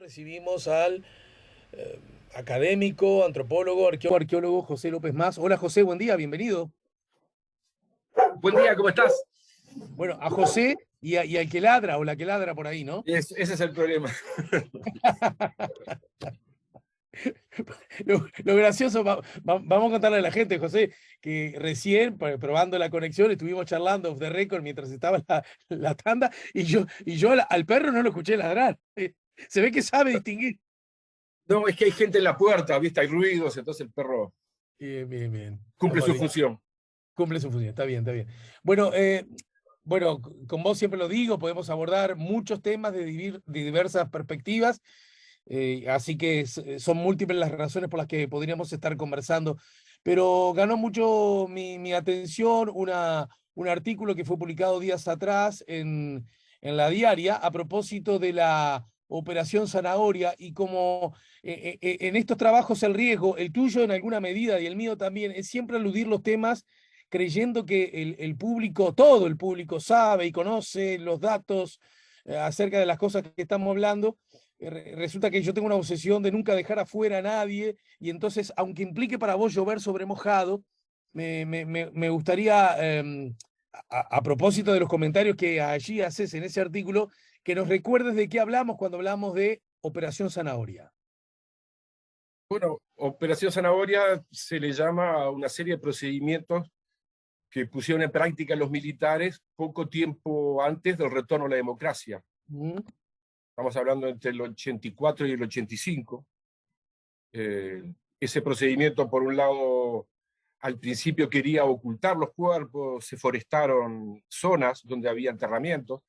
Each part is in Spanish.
Recibimos al académico, antropólogo, arqueólogo José López Mas. Hola José, buen día, bienvenido. Buen día, ¿cómo estás? Bueno, a José y al que ladra o la que ladra por ahí, ¿no? Ese es el problema. Lo gracioso, vamos a contarle a la gente, José, que recién, probando la conexión, estuvimos charlando off the record mientras estaba la tanda, y yo al perro no lo escuché ladrar. Se ve que sabe distinguir. No, es que hay gente en la puerta, ¿viste? Hay ruidos, entonces el perro Bien, bien, bien. cumple Estamos su listos. función. Cumple su función, está bien, está bien. Bueno, con vos siempre lo digo, podemos abordar muchos temas de diversas perspectivas, así que son múltiples las razones por las que podríamos estar conversando, pero ganó mucho mi atención un artículo que fue publicado días atrás en La Diaria a propósito de la Operación Zanahoria y como en estos trabajos el riesgo, el tuyo en alguna medida y el mío también, es siempre aludir los temas creyendo que el público, todo el público sabe y conoce los datos acerca de las cosas que estamos hablando. Resulta que yo tengo una obsesión de nunca dejar afuera a nadie y entonces, aunque implique para vos llover sobre mojado, me gustaría, a propósito de los comentarios que allí haces en ese artículo, que nos recuerdes de qué hablamos cuando hablamos de Operación Zanahoria. Bueno, Operación Zanahoria se le llama a una serie de procedimientos que pusieron en práctica los militares poco tiempo antes del retorno a la democracia. Estamos hablando entre el 84 y el 85. Ese procedimiento, por un lado, al principio quería ocultar los cuerpos, se forestaron zonas donde había enterramientos,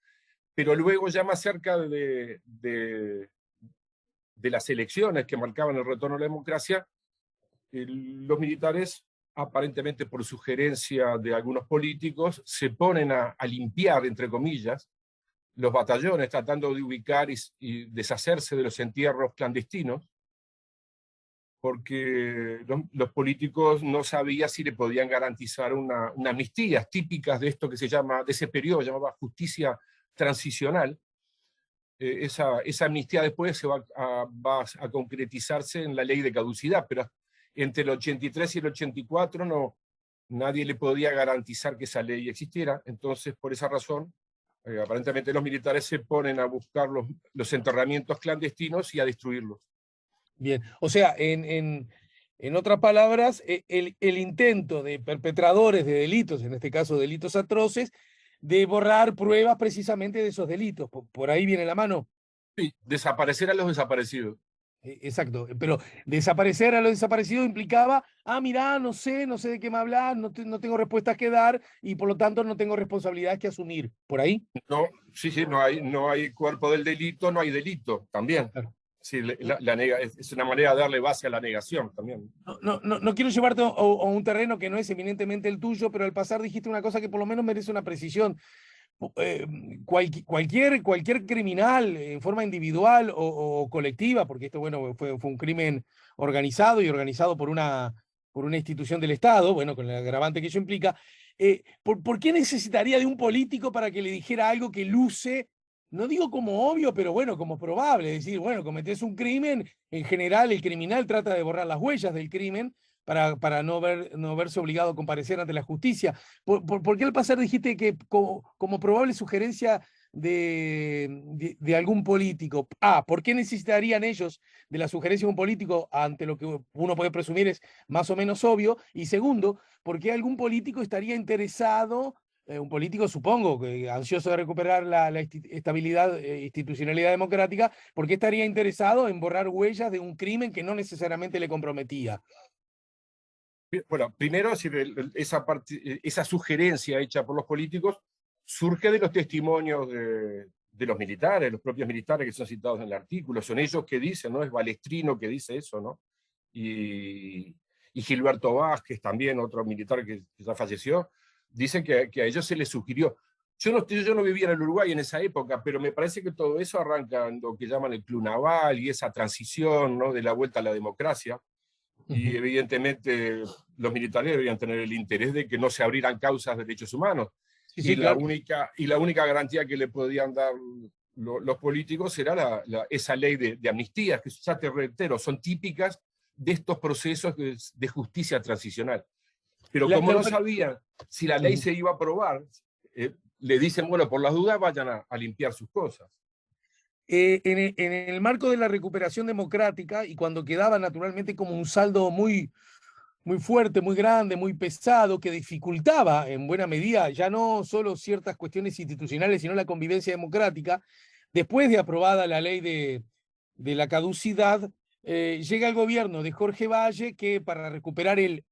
pero luego ya más cerca de las elecciones que marcaban el retorno a la democracia, los militares, aparentemente por sugerencia de algunos políticos, se ponen a limpiar, entre comillas, los batallones, tratando de ubicar y deshacerse de los entierros clandestinos, porque los políticos no sabían si le podían garantizar una amnistía, típicas de esto que se llama, de ese periodo, llamaba justicia transicional. Esa amnistía después va a concretizarse en la ley de caducidad, pero entre el 83 y el 84 nadie le podía garantizar que esa ley existiera. Entonces, por esa razón, aparentemente los militares se ponen a buscar los enterramientos clandestinos y a destruirlos. Bien, o sea, en otras palabras, el intento de perpetradores de delitos, en este caso delitos atroces, de borrar pruebas precisamente de esos delitos. Por ahí viene la mano. Sí, desaparecer a los desaparecidos. Exacto, pero desaparecer a los desaparecidos implicaba, mirá, no sé de qué me hablas, no tengo respuestas que dar y por lo tanto no tengo responsabilidades que asumir. ¿Por ahí? No, sí, no hay cuerpo del delito, no hay delito también. Claro. Sí, es una manera de darle base a la negación también. No quiero llevarte a un terreno que no es eminentemente el tuyo, pero al pasar dijiste una cosa que por lo menos merece una precisión. Eh, cualquier criminal en forma individual o colectiva, porque esto bueno, fue un crimen organizado y organizado por una institución del Estado, bueno, con el agravante que eso implica, ¿por qué necesitaría de un político para que le dijera algo que luce, no digo como obvio, pero bueno, como probable? Es decir, bueno, cometés un crimen, en general el criminal trata de borrar las huellas del crimen para no verse obligado a comparecer ante la justicia. ¿Por qué al pasar dijiste que como probable sugerencia de algún político? ¿Por qué necesitarían ellos de la sugerencia de un político ante lo que uno puede presumir es más o menos obvio? Y segundo, ¿por qué algún político estaría interesado, un político supongo, que ansioso de recuperar la estabilidad, institucionalidad democrática, ¿por qué estaría interesado en borrar huellas de un crimen que no necesariamente le comprometía? Bueno, primero, esa sugerencia hecha por los políticos surge de los testimonios de los militares, los propios militares que son citados en el artículo. Son ellos que dicen, ¿no? Es Balestrino que dice eso, ¿no? Y Gilberto Vázquez, también otro militar que ya falleció, dice que a ellos se les sugirió. Yo no vivía en el Uruguay en esa época, pero me parece que todo eso arranca en lo que llaman el Club Naval y esa transición, ¿no? De la vuelta a la democracia. Y evidentemente los militares deberían tener el interés de que no se abrieran causas de derechos humanos. Sí, sí, claro. Y la única garantía que le podían dar los políticos era esa ley de amnistías, que ya te reitero, son típicas de estos procesos de justicia transicional. Pero como no sabían si la ley se iba a aprobar, le dicen, bueno, por las dudas vayan a limpiar sus cosas. En el marco de la recuperación democrática, y cuando quedaba naturalmente como un saldo muy fuerte, muy grande, muy pesado, que dificultaba en buena medida ya no solo ciertas cuestiones institucionales, sino la convivencia democrática, después de aprobada la ley de la caducidad, llega el gobierno de Jorge Valle, que para recuperar el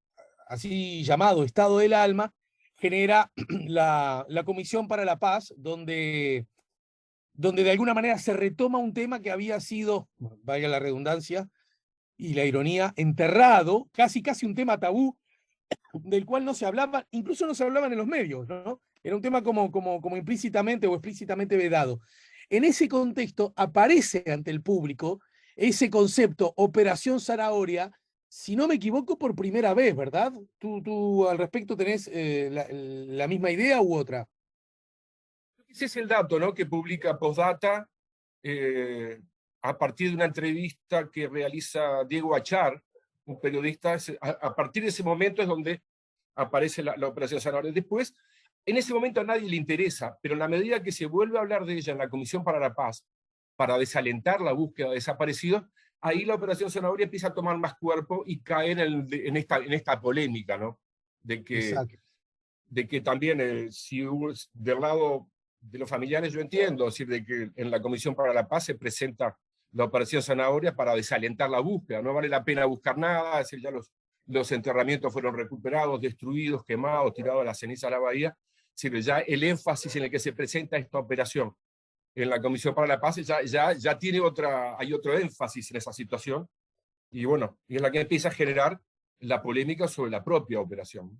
así llamado estado del alma, genera la Comisión para la Paz, donde de alguna manera se retoma un tema que había sido, valga la redundancia y la ironía, enterrado, casi un tema tabú, del cual no se hablaba, incluso no se hablaban en los medios, ¿no? Era un tema como implícitamente o explícitamente vedado. En ese contexto aparece ante el público ese concepto Operación Zanahoria, si no me equivoco, por primera vez, ¿verdad? ¿Tú al respecto tenés la misma idea u otra? Ese es el dato, ¿no?, que publica Postdata a partir de una entrevista que realiza Diego Achar, un periodista. A partir de ese momento es donde aparece la Operación Zanahoria. Después, en ese momento a nadie le interesa, pero en la medida que se vuelve a hablar de ella en la Comisión para la Paz, para desalentar la búsqueda de desaparecidos, ahí la Operación Zanahoria empieza a tomar más cuerpo y cae en esta polémica, ¿no? De que también, si hubo del lado de los familiares, yo entiendo, es decir, de que en la Comisión para la Paz se presenta la Operación Zanahoria para desalentar la búsqueda. No vale la pena buscar nada, es decir, ya los enterramientos fueron recuperados, destruidos, quemados, tirados a la ceniza a la bahía. Es decir, ya el énfasis en el que se presenta esta operación en la Comisión para la Paz ya tiene hay otro énfasis en esa situación, y bueno, y es la que empieza a generar la polémica sobre la propia operación.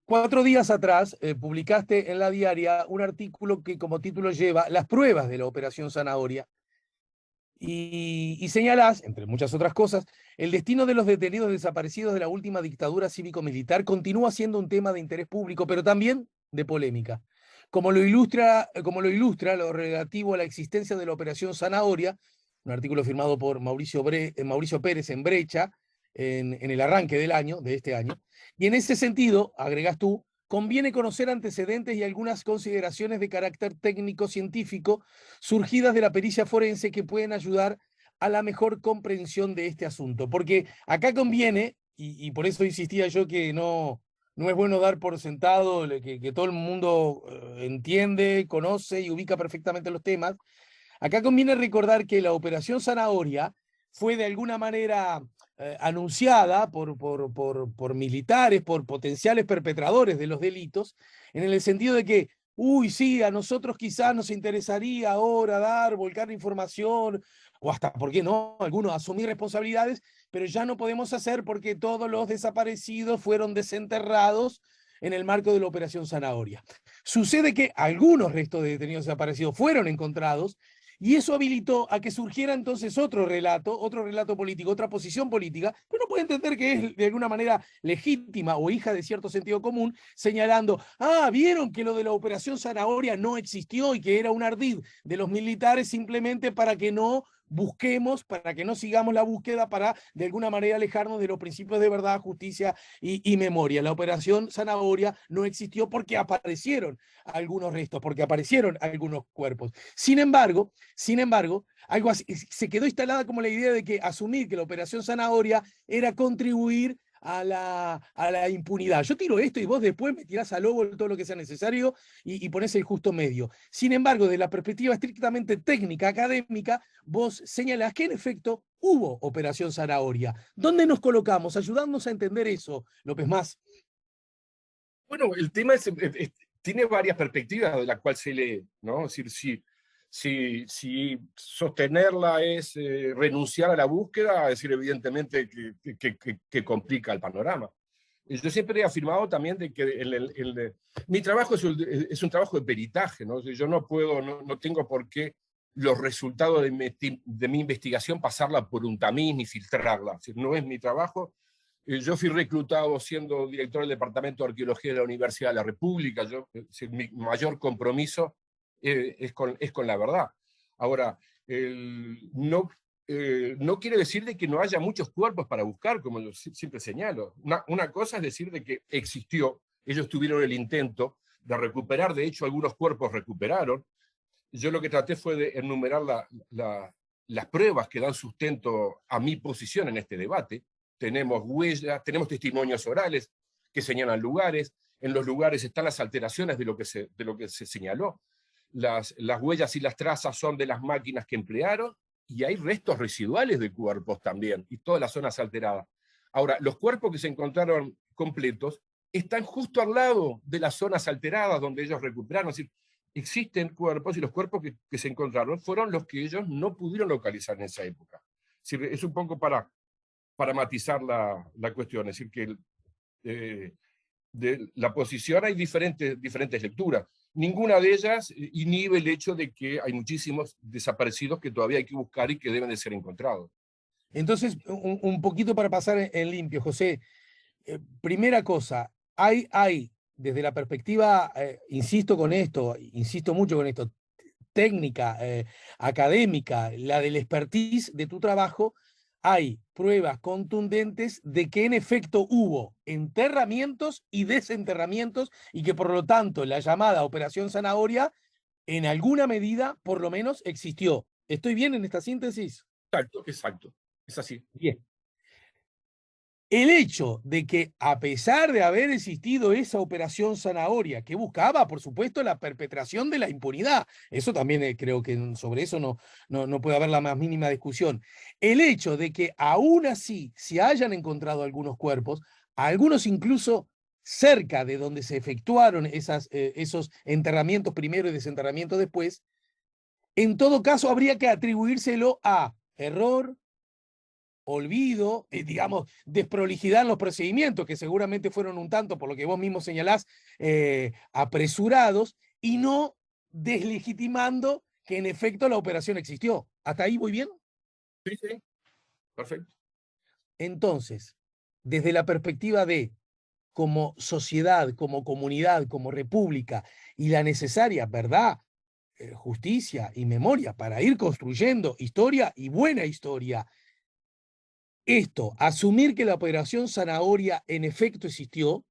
4 días atrás publicaste en La Diaria un artículo que como título lleva Las pruebas de la Operación Zanahoria, y señalás, entre muchas otras cosas, el destino de los detenidos desaparecidos de la última dictadura cívico-militar continúa siendo un tema de interés público, pero también de polémica. Como lo ilustra lo relativo a la existencia de la Operación Zanahoria, un artículo firmado por Mauricio Pérez en Brecha, en el arranque de este año. Y en ese sentido, agregas tú, conviene conocer antecedentes y algunas consideraciones de carácter técnico-científico surgidas de la pericia forense que pueden ayudar a la mejor comprensión de este asunto. Porque acá conviene, y por eso insistía yo que no es bueno dar por sentado que todo el mundo entiende, conoce y ubica perfectamente los temas. Acá conviene recordar que la Operación Zanahoria fue de alguna manera anunciada por militares, por potenciales perpetradores de los delitos, en el sentido de que, uy, sí, a nosotros quizás nos interesaría ahora volcar información, o hasta, ¿por qué no?, algunos asumir responsabilidades, pero ya no podemos hacer porque todos los desaparecidos fueron desenterrados en el marco de la Operación Zanahoria. Sucede que algunos restos de detenidos desaparecidos fueron encontrados, y eso habilitó a que surgiera entonces otro relato político, otra posición política, que uno puede entender que es de alguna manera legítima o hija de cierto sentido común, señalando, vieron que lo de la Operación Zanahoria no existió y que era un ardid de los militares simplemente para que no busquemos, para que no sigamos la búsqueda, para de alguna manera alejarnos de los principios de verdad, justicia y memoria. La Operación Zanahoria no existió porque aparecieron algunos restos, porque aparecieron algunos cuerpos. Sin embargo, algo así, se quedó instalada como la idea de que asumir que la Operación Zanahoria era contribuir a la impunidad. Yo tiro esto y vos después me tirás al lobo todo lo que sea necesario y ponés el justo medio. Sin embargo, de la perspectiva estrictamente técnica, académica, vos señalás que en efecto hubo Operación Zanahoria. ¿Dónde nos colocamos? Ayudándonos a entender eso, López Mas. Bueno, el tema tiene varias perspectivas de las cuales se lee, ¿no? Es decir, si sostenerla es renunciar a la búsqueda, es decir, evidentemente que complica el panorama. Yo siempre he afirmado también de que mi trabajo es un trabajo de peritaje, ¿no? Yo no tengo por qué los resultados de mi investigación pasarla por un tamiz ni filtrarla. Es decir, no es mi trabajo. Yo fui reclutado siendo director del Departamento de Arqueología de la Universidad de la República. Mi mayor compromiso es con la verdad. Ahora, no quiere decir de que no haya muchos cuerpos para buscar, como yo siempre señalo. Una cosa es decir de que existió, ellos tuvieron el intento de recuperar, de hecho algunos cuerpos recuperaron. Yo lo que traté fue de enumerar las pruebas que dan sustento a mi posición en este debate. Tenemos huellas, tenemos testimonios orales que señalan lugares, en los lugares están las alteraciones de lo que se señaló, las huellas y las trazas son de las máquinas que emplearon, y hay restos residuales de cuerpos también, y todas las zonas alteradas. Ahora, los cuerpos que se encontraron completos están justo al lado de las zonas alteradas donde ellos recuperaron. Es decir, existen cuerpos, y los cuerpos que se encontraron fueron los que ellos no pudieron localizar en esa época. Es decir, es un poco para matizar la cuestión. Es decir, que de la posición hay diferentes lecturas. Ninguna de ellas inhibe el hecho de que hay muchísimos desaparecidos que todavía hay que buscar y que deben de ser encontrados. Entonces, un poquito para pasar en limpio, José. Primera cosa, hay desde la perspectiva, insisto mucho con esto, técnica, académica, la del expertise de tu trabajo, hay pruebas contundentes de que en efecto hubo enterramientos y desenterramientos y que por lo tanto la llamada Operación Zanahoria en alguna medida por lo menos existió. ¿Estoy bien en esta síntesis? Exacto. Es así. Bien. El hecho de que, a pesar de haber existido esa operación Zanahoria, que buscaba, por supuesto, la perpetración de la impunidad, eso también creo que sobre eso no puede haber la más mínima discusión. El hecho de que aún así se hayan encontrado algunos cuerpos, algunos incluso cerca de donde se efectuaron esos enterramientos primero y desenterramientos después, en todo caso habría que atribuírselo a error, olvido, digamos, desprolijidad en los procedimientos, que seguramente fueron un tanto, por lo que vos mismo señalás, apresurados, y no deslegitimando que en efecto la operación existió. ¿Hasta ahí voy bien? Sí, perfecto. Entonces, desde la perspectiva de como sociedad, como comunidad, como república, y la necesaria verdad, justicia y memoria para ir construyendo historia y buena historia, esto, asumir que la operación Zanahoria en efecto existió,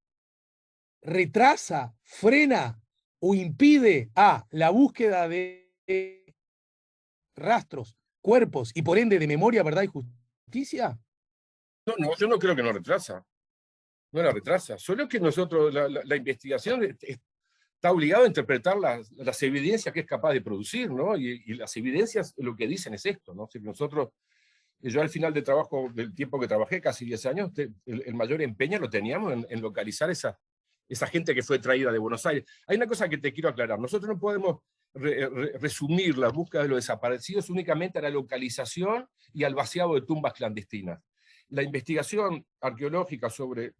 retrasa, frena o impide la búsqueda de rastros, cuerpos y por ende de memoria, verdad y justicia. No, yo no creo que nos retrasa. No la retrasa. Solo que nosotros, la investigación está obligado a interpretar las evidencias que es capaz de producir, ¿no? Y las evidencias lo que dicen es esto, ¿no? Si nosotros, yo al final del tiempo que trabajé, casi 10 años, el mayor empeño lo teníamos en localizar esa gente que fue traída de Buenos Aires. Hay una cosa que te quiero aclarar. Nosotros no podemos resumir la búsqueda de los desaparecidos únicamente a la localización y al vaciado de tumbas clandestinas. La investigación arqueológica sobre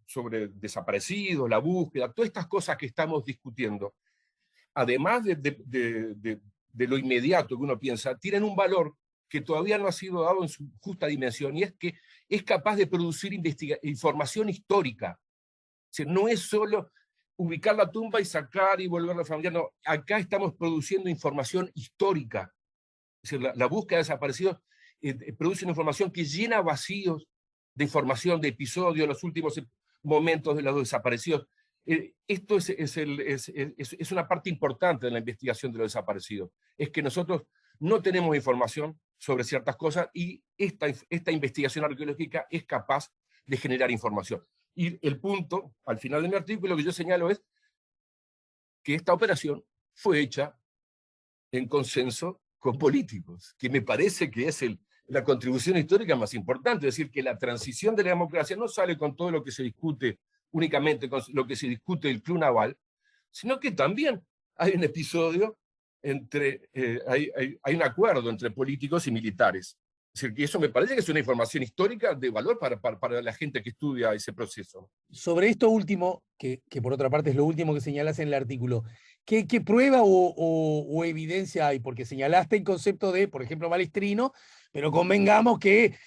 desaparecidos, la búsqueda, todas estas cosas que estamos discutiendo, además de lo inmediato que uno piensa, tienen un valor que todavía no ha sido dado en su justa dimensión, y es que es capaz de producir información histórica. O sea, no es solo ubicar la tumba y sacar y volverla familiar, no, acá estamos produciendo información histórica. Es decir, la búsqueda de desaparecidos produce una información que llena vacíos de información, de episodios, los últimos momentos de los desaparecidos. Esto es una parte importante de la investigación de los desaparecidos. Es que nosotros no tenemos información sobre ciertas cosas y esta investigación arqueológica es capaz de generar información. Y el punto, al final de mi artículo, que yo señalo es que esta operación fue hecha en consenso con políticos, que me parece que es la contribución histórica más importante. Es decir, que la transición de la democracia no sale con todo lo que se discute, únicamente con lo que se discute del club naval, sino que también hay un episodio hay un acuerdo entre políticos y militares. Es decir, que eso me parece que es una información histórica de valor para la gente que estudia ese proceso. Sobre esto último, que por otra parte es lo último que señalas en el artículo, ¿qué prueba o evidencia hay? Porque señalaste el concepto de, por ejemplo, Balestrino, pero convengamos que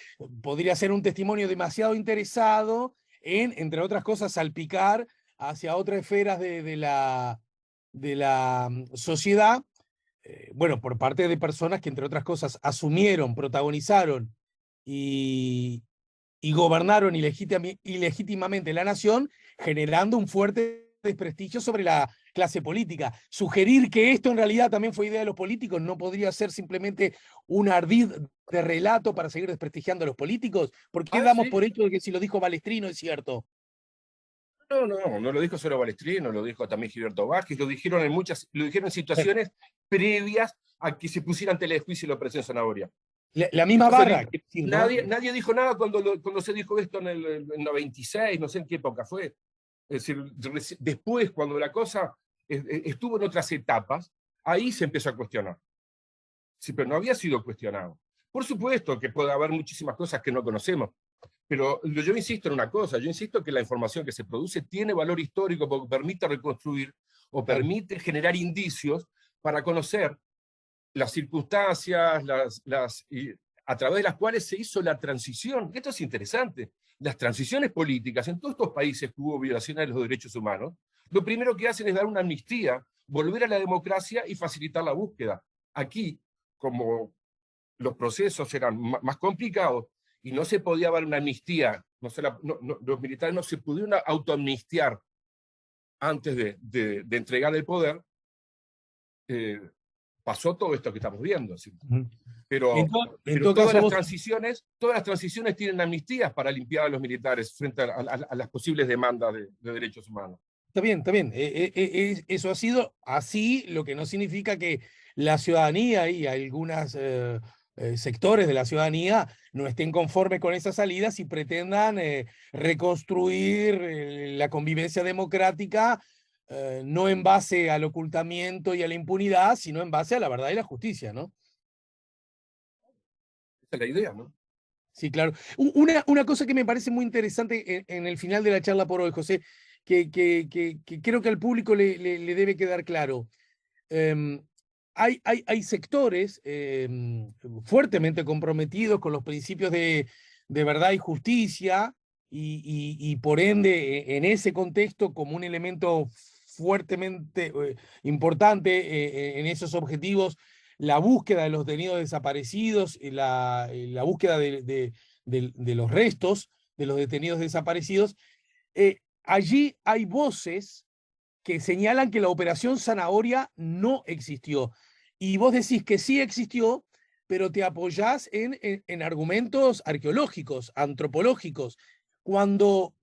podría ser un testimonio demasiado interesado en, entre otras cosas, salpicar hacia otras esferas de la sociedad bueno, por parte de personas que, entre otras cosas, asumieron, protagonizaron y gobernaron ilegítimamente la nación, generando un fuerte desprestigio sobre la clase política. Sugerir que esto en realidad también fue idea de los políticos no podría ser simplemente un ardid de relato para seguir desprestigiando a los políticos. ¿Por qué damos Sí. por hecho de que si lo dijo Balestrino es cierto? No lo dijo solo Balestrino, lo dijo también Gilberto Vázquez, lo dijeron en situaciones previas a que se pusiera ante el juicio la operación Zanahoria. La misma Entonces, barra, quiero decir, ¿no? nadie dijo nada cuando se dijo esto en el 96, no sé en qué época fue. Es decir, después, cuando la cosa estuvo en otras etapas, ahí se empezó a cuestionar. Sí, pero no había sido cuestionado. Por supuesto que puede haber muchísimas cosas que no conocemos, pero yo insisto en una cosa, yo insisto que la información que se produce tiene valor histórico porque permite reconstruir o Claro. permite generar indicios para conocer las circunstancias, a través de las cuales se hizo la transición. Esto es interesante. Las transiciones políticas en todos estos países que hubo violaciones de los derechos humanos, lo primero que hacen es dar una amnistía, volver a la democracia y facilitar la búsqueda. Aquí, como los procesos eran más complicados y no se podía dar una amnistía, los militares no se pudieron autoamnistiar antes de entregar el poder, pasó todo esto que estamos viendo. ¿Sí? Pero, En pero todo caso, vos... todas las transiciones tienen amnistías para limpiar a los militares frente a las posibles demandas de derechos humanos. Está bien, está bien. Eso ha sido así, lo que no significa que la ciudadanía y algunos sectores de la ciudadanía no estén conformes con esas salidas y pretendan reconstruir la convivencia democrática, no en base al ocultamiento y a la impunidad, sino en base a la verdad y la justicia, ¿no? Esa es la idea, ¿no? Sí, claro. Una cosa que me parece muy interesante en el final de la charla por hoy, José, que creo que al público le debe quedar claro. Hay sectores fuertemente comprometidos con los principios de verdad y justicia y por ende en ese contexto como un elemento fuertemente importante en esos objetivos, la búsqueda de los detenidos desaparecidos y la búsqueda de los restos de los detenidos desaparecidos. Allí hay voces que señalan que la operación Zanahoria no existió. Y vos decís que sí existió, pero te apoyás en argumentos arqueológicos, antropológicos. Cuando,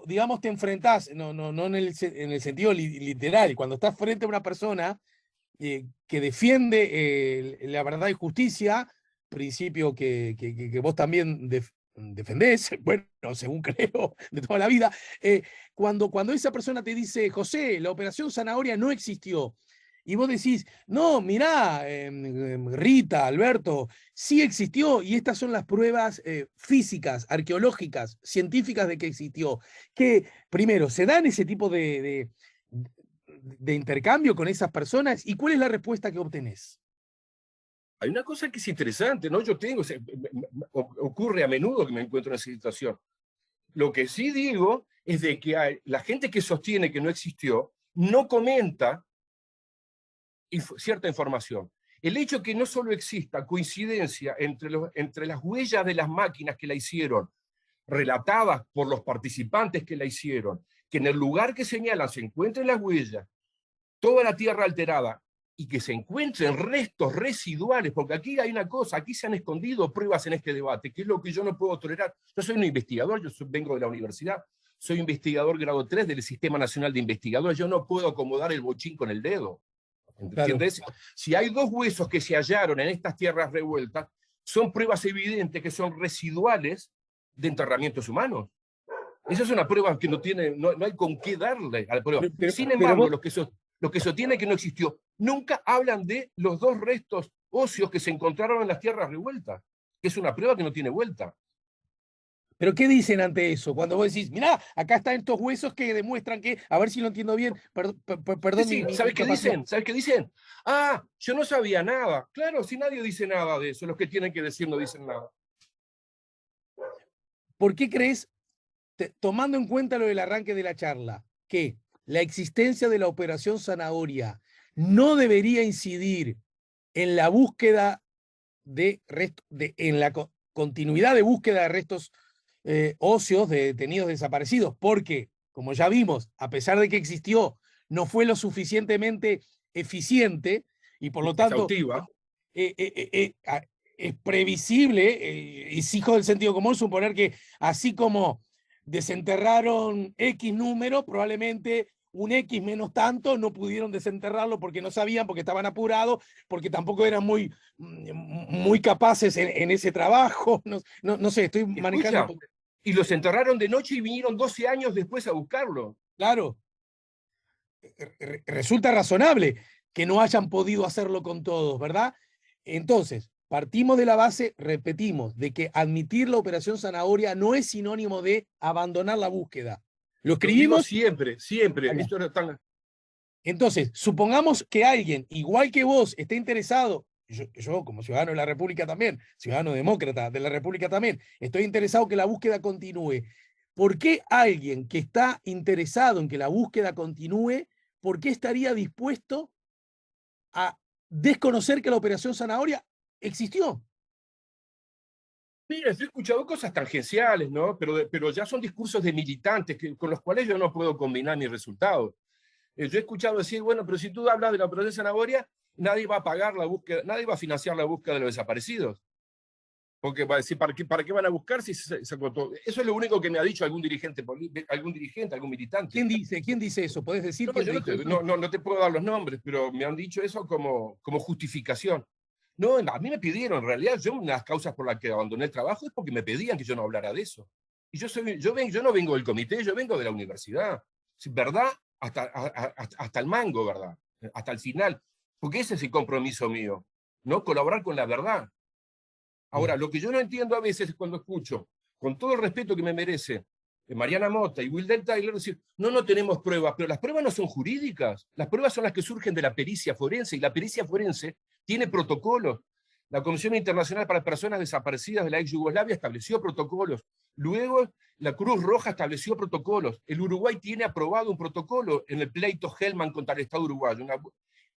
digamos, te enfrentás, no en el sentido literal, cuando estás frente a una persona que defiende la verdad y justicia, principio que vos también defendés, bueno, según creo, de toda la vida, cuando esa persona te dice, José, la operación Zanahoria no existió, y vos decís, no, mirá, Rita, Alberto, sí existió, y estas son las pruebas físicas, arqueológicas, científicas de que existió, que primero, se dan ese tipo de intercambio con esas personas, ¿y cuál es la respuesta que obtenés? Hay una cosa que es interesante, ¿no? Ocurre a menudo que me encuentro en esa situación. Lo que sí digo es de que la gente que sostiene que no existió no comenta cierta información. El hecho de que no solo exista coincidencia entre las huellas de las máquinas que la hicieron, relatadas por los participantes que la hicieron, que en el lugar que señalan se encuentren las huellas, toda la tierra alterada, y que se encuentren restos residuales, porque aquí hay una cosa, aquí se han escondido pruebas en este debate, que es lo que yo no puedo tolerar. Yo soy un investigador, vengo de la universidad, soy investigador grado 3 del Sistema Nacional de Investigadores, yo no puedo acomodar el bochín con el dedo. ¿Entiendes? Claro. Si hay dos huesos que se hallaron en estas tierras revueltas, son pruebas evidentes que son residuales de enterramientos humanos. Esa es una prueba que no hay con qué darle a la prueba. Sin embargo, los que sostienen que no existió, nunca hablan de los dos restos óseos que se encontraron en las tierras revueltas, que es una prueba que no tiene vuelta. ¿Pero qué dicen ante eso? Cuando vos decís, mirá, acá están estos huesos que demuestran que, a ver si lo entiendo bien, perdón Sí, ¿sabes qué dicen? ¿Sabes qué dicen? Ah, yo no sabía nada. Claro, si nadie dice nada de eso, los que tienen que decir no dicen nada. ¿Por qué crees, tomando en cuenta lo del arranque de la charla, que la existencia de la operación Zanahoria no debería incidir en la búsqueda en la continuidad de búsqueda de restos óseos de detenidos desaparecidos, porque, como ya vimos, a pesar de que existió, no fue lo suficientemente eficiente y por lo tanto Exhaustiva. Es previsible, es hijo del sentido común suponer que así como desenterraron X número, probablemente un X menos tanto no pudieron desenterrarlo porque no sabían, porque estaban apurados, porque tampoco eran muy capaces en ese trabajo. No sé, estoy manejando un Escucha, poco. y los enterraron de noche y vinieron 12 años después a buscarlo. Claro, resulta razonable que no hayan podido hacerlo con todos, ¿verdad? Entonces, partimos de la base, repetimos, de que admitir la operación Zanahoria no es sinónimo de abandonar la búsqueda. Lo Lo digo escribimos. siempre, siempre. Esto era tan... Entonces, supongamos que alguien, igual que vos, esté interesado, yo como ciudadano de la República también, ciudadano demócrata de la República también, estoy interesado que la búsqueda continúe. ¿Por qué alguien que está interesado en que la búsqueda continúe, por qué estaría dispuesto a desconocer que la operación Zanahoria existió? Mira, yo he escuchado cosas tangenciales, ¿no? Pero ya son discursos de militantes con los cuales yo no puedo combinar mis resultados. Yo he escuchado decir, bueno, pero si tú hablas de la operación Zanahoria, nadie va a pagar la búsqueda, nadie va a financiar la búsqueda de los desaparecidos. Porque va a decir, para qué van a buscar si se agotó? Eso es lo único que me ha dicho algún dirigente, algún militante. ¿Quién dice eso? ¿Puedes decir quién Yo te dijo eso? no te puedo dar los nombres, pero me han dicho eso como justificación. No, a mí me pidieron, en realidad, una de las causas por las que abandoné el trabajo es porque me pedían que yo no hablara de eso. Y yo no vengo del comité, yo vengo de la universidad. ¿Verdad? Hasta el mango, ¿verdad? Hasta el final. Porque ese es el compromiso mío, ¿no? Colaborar con la verdad. Ahora, Bien. lo que yo no entiendo a veces es cuando escucho, con todo el respeto que me merece Mariana Mota y Wildell Tyler, decir, no tenemos pruebas, pero las pruebas no son jurídicas, las pruebas son las que surgen de la pericia forense, y la pericia forense tiene protocolos. La Comisión Internacional para Personas Desaparecidas de la ex Yugoslavia estableció protocolos. Luego, la Cruz Roja estableció protocolos. El Uruguay tiene aprobado un protocolo en el pleito Hellman contra el Estado uruguayo.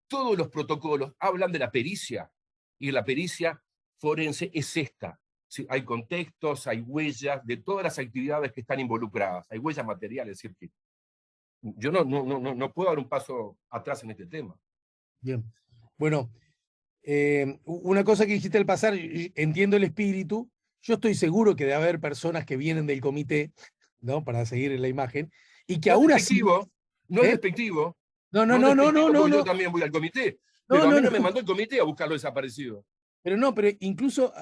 Todos los protocolos hablan de la pericia, y la pericia forense es esta. ¿Sí? Hay contextos, hay huellas de todas las actividades que están involucradas, hay huellas materiales, es decir, que yo no puedo dar un paso atrás en este tema. Bien. Bueno, una cosa que dijiste al pasar, entiendo el espíritu, yo estoy seguro que debe haber personas que vienen del comité, ¿no? Para seguir en la imagen, y que No es aún así, despectivo, no es ¿eh? despectivo, No, no, no es no, no, no, despectivo no, porque yo no, también voy al comité, no, pero a no, mí no me no. mandó el comité a buscar los desaparecidos. Pero incluso,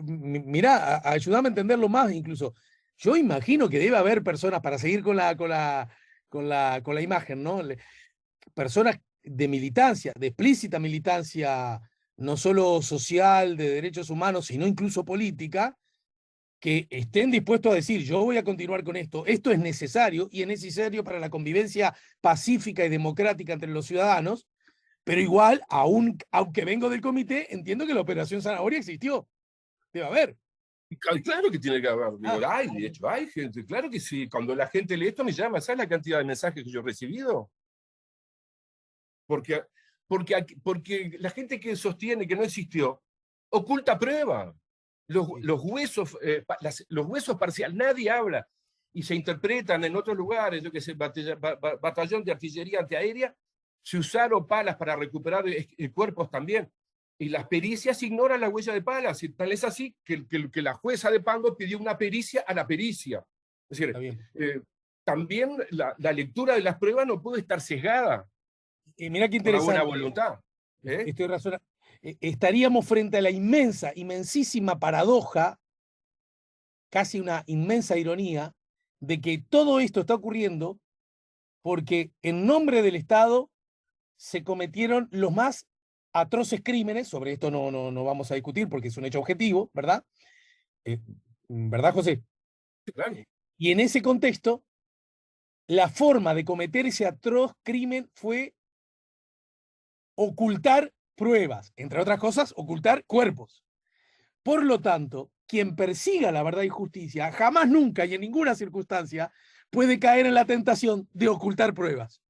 mirá, ayúdame a entenderlo más, incluso. Yo imagino que debe haber personas, para seguir con la imagen, ¿no? Personas de militancia, de explícita militancia, no solo social, de derechos humanos, sino incluso política, que estén dispuestos a decir, yo voy a continuar con esto es necesario y es necesario para la convivencia pacífica y democrática entre los ciudadanos, pero igual, aunque vengo del comité, entiendo que la operación Zanahoria existió. Debe haber. Y claro que tiene que haber, digo, Ah, de hecho, hay gente, claro que sí, cuando la gente lee esto me llama, ¿sabes la cantidad de mensajes que yo he recibido? Porque, porque la gente que sostiene que no existió oculta prueba. sí, Los huesos, los huesos parciales, nadie habla y se interpretan en otros lugares, yo que sé, batallón de artillería antiaérea, se usaron palas para recuperar cuerpos también. Y las pericias ignoran la huella de palas. Y tal es así que la jueza de Pango pidió una pericia a la pericia. Es está decir, bien. también la lectura de las pruebas no puede estar sesgada Y mira qué por la buena interesante. voluntad. ¿Eh? Estoy razonando. Estaríamos frente a la inmensísima paradoja, casi una inmensa ironía, de que todo esto está ocurriendo porque en nombre del Estado se cometieron los más atroces crímenes, sobre esto no vamos a discutir porque es un hecho objetivo, ¿verdad? Eh, ¿Verdad, José? Claro. Y en ese contexto, la forma de cometer ese atroz crimen fue ocultar pruebas, entre otras cosas, ocultar cuerpos. Por lo tanto, quien persiga la verdad y justicia jamás, nunca y en ninguna circunstancia puede caer en la tentación de ocultar pruebas,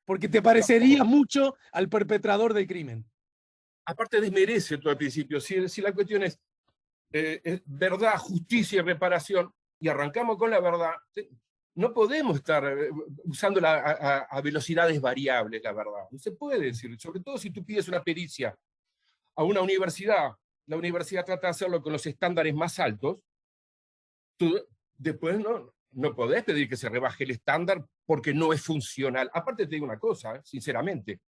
porque te No, parecería mucho al perpetrador del crimen. aparte desmerece todo el principio. Si la cuestión es verdad, justicia y reparación, y arrancamos con la verdad, no podemos estar usándola a velocidades variables, la verdad. No se puede decir, sobre todo si tú pides una pericia a una universidad, la universidad trata de hacerlo con los estándares más altos, tú después no podés pedir que se rebaje el estándar porque no es funcional. Aparte te digo una cosa, sinceramente,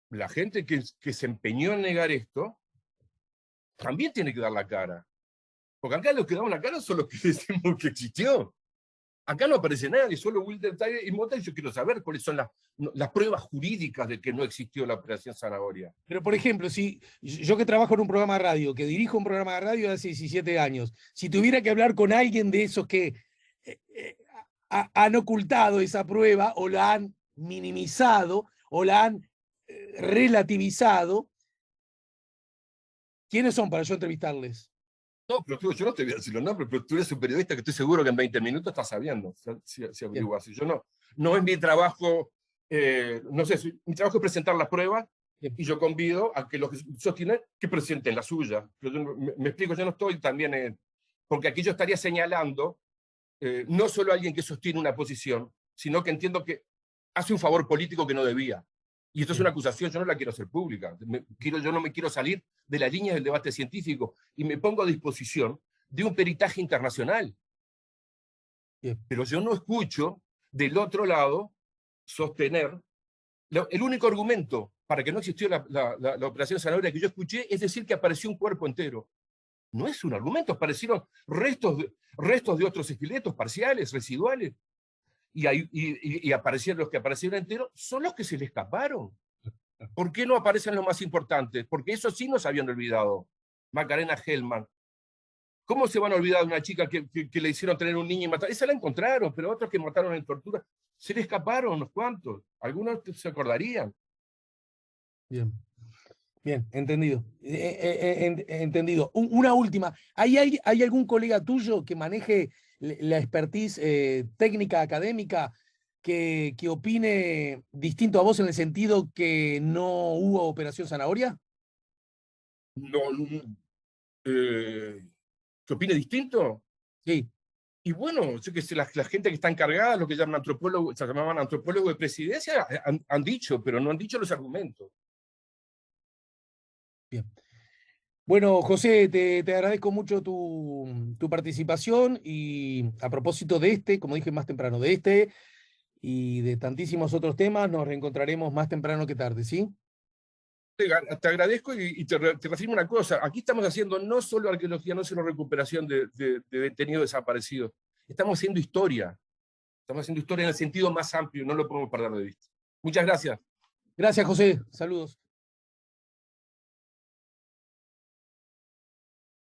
la gente que se empeñó en negar esto, también tiene que dar la cara. Porque acá los que damos la cara son los que decimos que existió. Acá no aparece nadie, solo Wilder Tiger y Mota, y yo quiero saber cuáles son las pruebas jurídicas de que no existió la Operación Zanahoria. Pero, por ejemplo, si yo que trabajo en un programa de radio, que dirijo un programa de radio hace 17 años, si tuviera que hablar con alguien de esos que han ocultado esa prueba o la han minimizado o la han relativizado, ¿quiénes son para yo entrevistarles? No, pero yo no te voy a decir los nombres, pero tú eres un periodista que estoy seguro que en 20 minutos estás sabiendo si averiguas. Yo no es mi trabajo, no sé, mi trabajo es presentar las pruebas. Bien. Y yo convido a que los que sostienen que presenten la suya. Pero yo me explico, yo no estoy también, porque aquí yo estaría señalando no solo a alguien que sostiene una posición, sino que entiendo que hace un favor político que no debía. Y esto es una acusación, yo no la quiero hacer pública. Yo no me quiero salir de la línea del debate científico y me pongo a disposición de un peritaje internacional. Bien. Pero yo no escucho del otro lado sostener el único argumento para que no existió la Operación Zanahoria que yo escuché es decir que apareció un cuerpo entero. No es un argumento, aparecieron restos de otros esqueletos parciales, residuales, y aparecieron los que aparecieron enteros, son los que se le escaparon. ¿Por qué no aparecen los más importantes? Porque eso sí nos habían olvidado. Macarena Hellman. ¿Cómo se van a olvidar de una chica que le hicieron tener un niño y matar? Esa la encontraron, pero otros que mataron en tortura, se le escaparon unos cuantos. Algunos se acordarían. Bien. Bien, entendido. Entendido. Una última. ¿Hay algún colega tuyo que maneje la expertise técnica, académica, que opine distinto a vos en el sentido que no hubo Operación Zanahoria? No, ¿qué opine distinto? Sí. Y bueno, yo que sé, la gente que está encargada, lo que llaman antropólogos, se llamaban antropólogos de presidencia, han dicho, pero no han dicho los argumentos. Bien. Bueno, José, te agradezco mucho tu participación y a propósito de este, como dije más temprano, de este y de tantísimos otros temas, nos reencontraremos más temprano que tarde, ¿sí? Te agradezco y te reafirmo una cosa. Aquí estamos haciendo no solo arqueología, no solo recuperación de detenidos desaparecidos. Estamos haciendo historia. Estamos haciendo historia en el sentido más amplio, no lo podemos perder de vista. Muchas gracias. Gracias, José. Saludos.